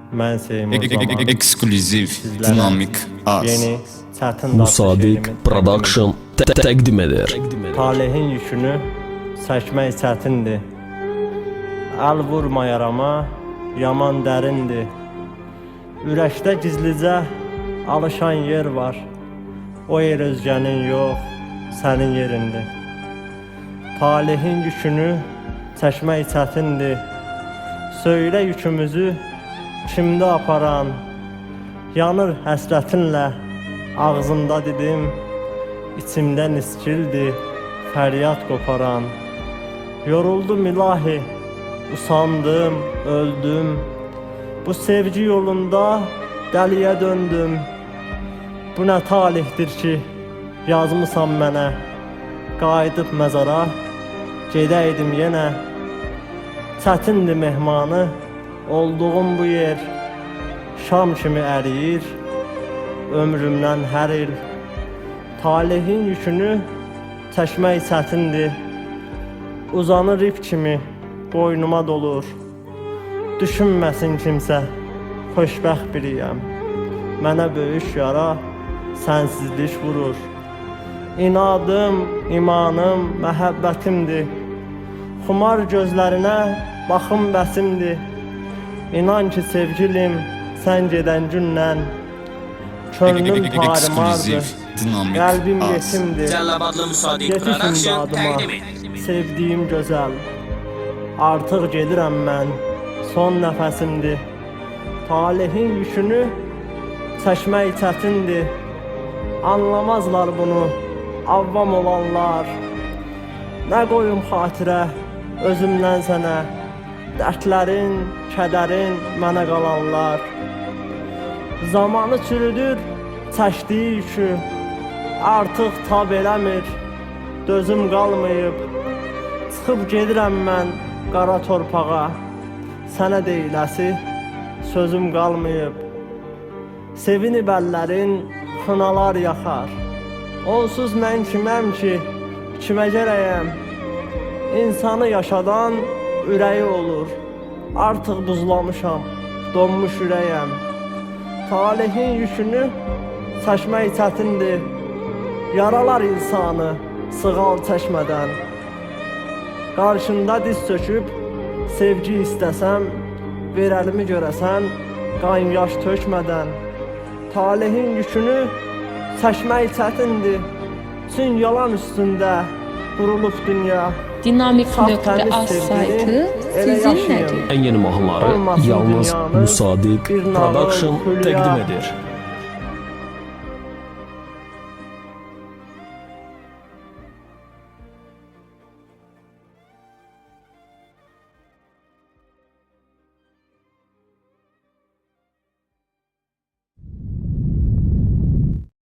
Mən Seymur Zaman. Ekskluziv, Sizlərə dinamik, az. Yeni, çətin Musadik Production təqdim edir. Talehin yükünü çəkmək çətindir. Əl vurma yarama, yaman dərindir. Ürəkdə gizlicə alışan yer var. O yer özgənin yox, sənin yerindir. Talehin yükünü çəkmək çətindir. Söylə yükümüzü kimdə aparan? Yanır həsrətinlə ağzımda dedim, içimdə niskildi fəryad qoparan. Yoruldum ilahi, usandım, öldüm. Bu sevgi yolunda dəliyə döndüm. Bu nə talihdir ki, yazmısan mənə. Qayıdıb məzara, gedəydim yenə. Çətindir mehmanı, olduğum bu yer. Şam kimi əriyir, ömrümdən hər il. Talehin yükünü çəkmək çətindir. Uzanır ip kimi, boynuma dolur. Düşünməsin kimsə, xoşbəxt biriyəm. Mənə böyük yara, sənsizlik vurur. İnadım, imanım, məhəbbətimdir. Xumar gözlərinə baxım bəsimdir. İnan ki sevgilim, sən gedən gündən könlüm tarimardır, qəlbim yetimdir. Cəllabadlı Musadik Yetişin Production dadıma, təqdim edir. sevdiyim gözəl. Artıq gedirəm mən, son nəfəsimdir. Talehin yükünü çəkmək çətindir. Anlamazlar bunu avvam olanlar. Nə qoyum xatirə özümdən sənə, dərdlərin, kədərin mənə qalanlar. Zamanı çürüdür çəkdiyi yükü, artıq tab eləmir, dözüm qalmayıb. Çıxıb gedirəm mən qara torpağa, sənə deyiləsi sözüm qalmayıb. Sevinib əllərin xınalar yaxar. Onsuz mən kiməm ki, kimə gərəyəm? İnsanı yaşadan ürəyi olur. Artıq buzlamışam, donmuş ürəyəm. Talehin yükünü çəkmək çətindir. Yaralar insanı sığal çəkmədən. Qarşında diz çöküb sevgi istəsəm, ver əlimi görəsən qan yaş tökmədən. Talehin yükünü çəkmək çətindir. Çün yalan üstündə qurulub dünya. Dinamik.az saytı sizinlədir. Ən yeni mahnıları yalnız Musadik Production təqdim edir.